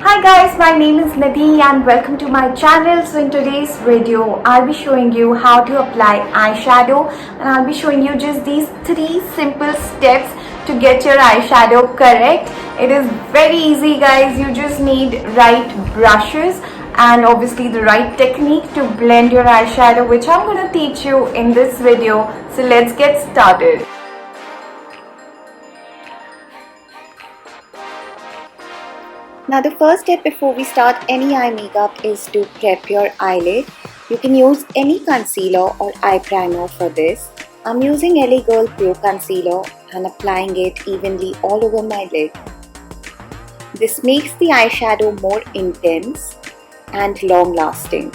Hi guys, my name is Nidhi and welcome to my channel. So in today's video, I'll be showing you how to apply eyeshadow and I'll be showing you just these 3 simple steps to get your eyeshadow correct. It is very easy guys, you just need right brushes and obviously the right technique to blend your eyeshadow, which I'm going to teach you in this video. So let's get started. Now the first step before we start any eye makeup is to prep your eyelid. You can use any concealer or eye primer for this. I'm using LA Girl Pure Concealer and applying it evenly all over my lid. This makes the eyeshadow more intense and long lasting.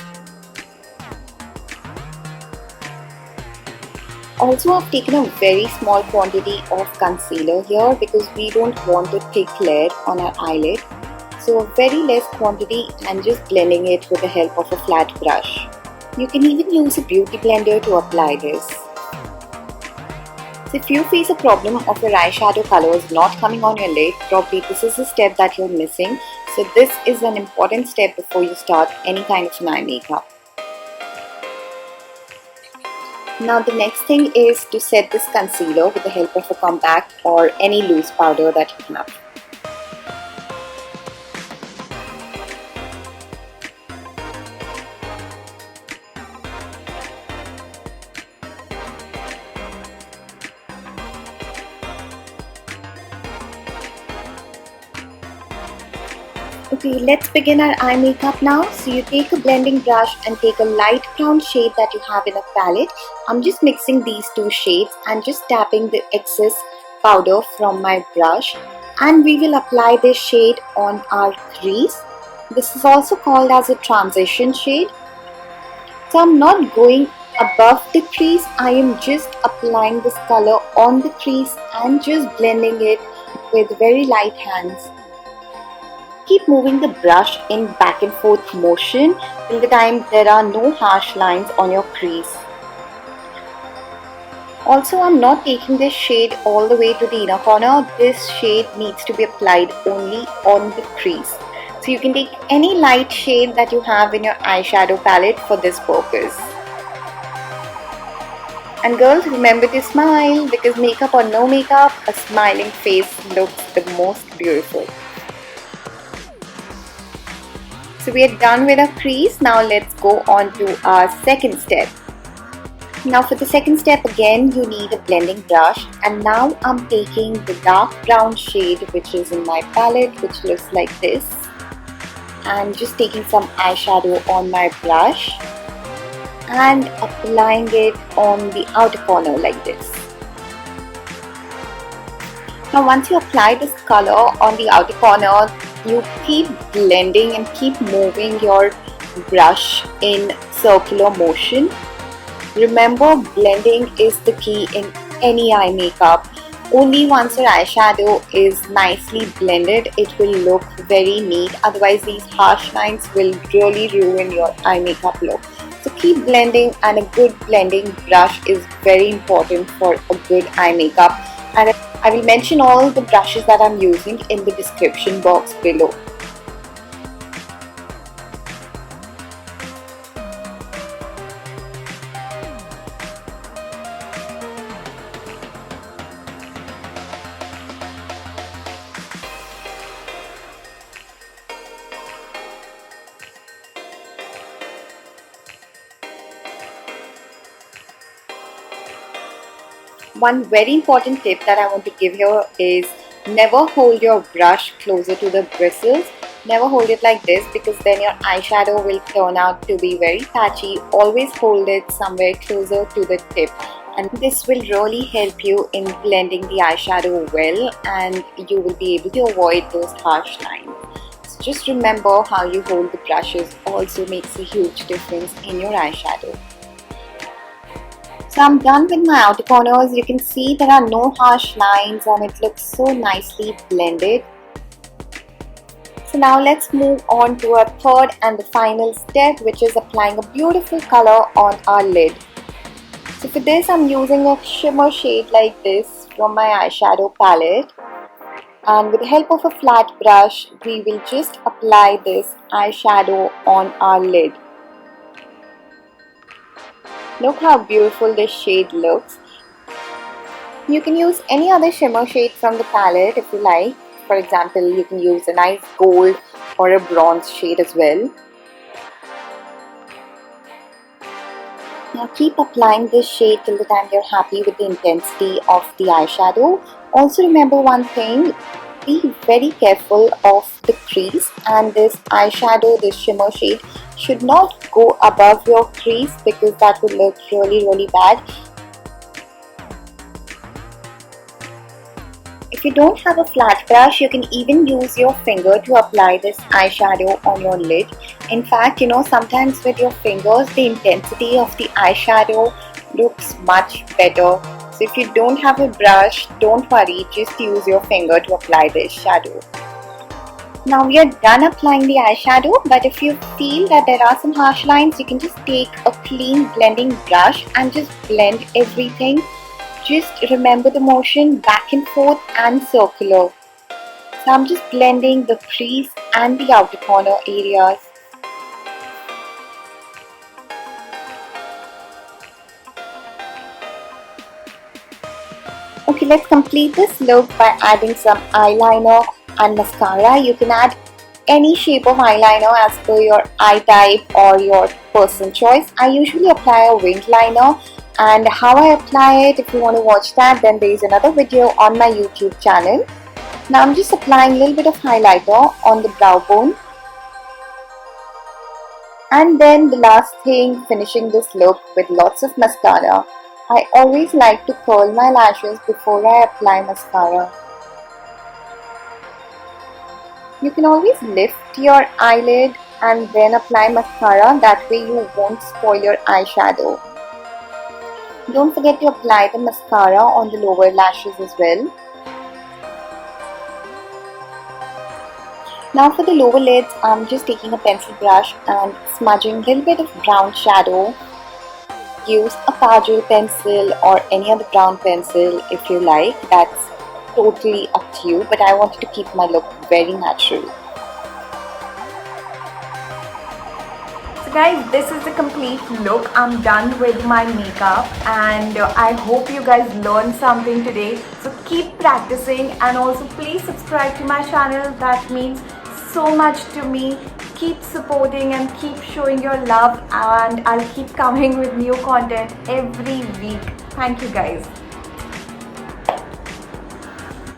Also, I've taken a very small quantity of concealer here because we don't want a thick layer on our eyelid. So a very less quantity and just blending it with the help of a flat brush. You can even use a beauty blender to apply this. So if you face a problem of your eyeshadow colors not coming on your lid, probably this is a step that you're missing. So this is an important step before you start any kind of an eye makeup. Now the next thing is to set this concealer with the help of a compact or any loose powder that you have. Okay, let's begin our eye makeup now. So you take a blending brush and take a light brown shade that you have in a palette. I'm just mixing these two shades and just tapping the excess powder from my brush. And we will apply this shade on our crease. This is also called as a transition shade. So I'm not going above the crease. I am just applying this color on the crease and just blending it with very light hands. Keep moving the brush in back and forth motion till the time there are no harsh lines on your crease. Also, I'm not taking this shade all the way to the inner corner. This shade needs to be applied only on the crease. So you can take any light shade that you have in your eyeshadow palette for this purpose. And girls, remember to smile because makeup or no makeup, a smiling face looks the most beautiful. So we are done with our crease. Now let's go on to our second step. Now for the second step again you need a blending brush, and now I'm taking the dark brown shade which is in my palette, which looks like this, and just taking some eyeshadow on my brush and applying it on the outer corner like this. Now once you apply this color on the outer corner, you keep blending and keep moving your brush in circular motion. Remember, blending is the key in any eye makeup. Only once your eyeshadow is nicely blended, it will look very neat. Otherwise, these harsh lines will really ruin your eye makeup look. So keep blending, and a good blending brush is very important for a good eye makeup. And I will mention all the brushes that I'm using in the description box below. One very important tip that I want to give here is never hold your brush closer to the bristles. Never hold it like this because then your eyeshadow will turn out to be very patchy. Always hold it somewhere closer to the tip, and this will really help you in blending the eyeshadow well, and you will be able to avoid those harsh lines. So just remember how you hold the brushes also makes a huge difference in your eyeshadow. So I'm done with my outer corners. You can see there are no harsh lines and it looks so nicely blended. So now let's move on to our third and the final step, which is applying a beautiful color on our lid. So for this I'm using a shimmer shade like this from my eyeshadow palette. And with the help of a flat brush, we will just apply this eyeshadow on our lid. Look how beautiful this shade looks. You can use any other shimmer shade from the palette if you like. For example, you can use a nice gold or a bronze shade as well. Now keep applying this shade till the time you're happy with the intensity of the eyeshadow. Also remember one thing, be very careful of the crease, and this eyeshadow, this shimmer shade should not go above your crease because that would look really bad. If you don't have a flat brush, you can even use your finger to apply this eyeshadow on your lid. In fact, sometimes with your fingers, the intensity of the eyeshadow looks much better. So if you don't have a brush, don't worry, just use your finger to apply this shadow. Now we are done applying the eyeshadow, but if you feel that there are some harsh lines, you can just take a clean blending brush and just blend everything. Just remember the motion back and forth and circular. So I'm just blending the crease and the outer corner areas. Okay, let's complete this look by adding some eyeliner and mascara. You can add any shape of eyeliner as per your eye type or your personal choice. I usually apply a winged liner, and how I apply it, if you want to watch that, then there is another video on my YouTube channel. Now I'm just applying a little bit of highlighter on the brow bone. And then the last thing, finishing this look with lots of mascara. I always like to curl my lashes before I apply mascara. You can always lift your eyelid and then apply mascara, that way you won't spoil your eyeshadow. Don't forget to apply the mascara on the lower lashes as well. Now for the lower lids, I'm just taking a pencil brush and smudging a little bit of brown shadow. Use a kajal pencil or any other brown pencil if you like, that's totally up to you, but I wanted to keep my look very natural. So guys, this is the complete look. I'm done with my makeup, and I hope you guys learned something today. So keep practicing, and also please subscribe to my channel. That means so much to me. Keep supporting and keep showing your love, and I'll keep coming with new content every week. Thank you guys.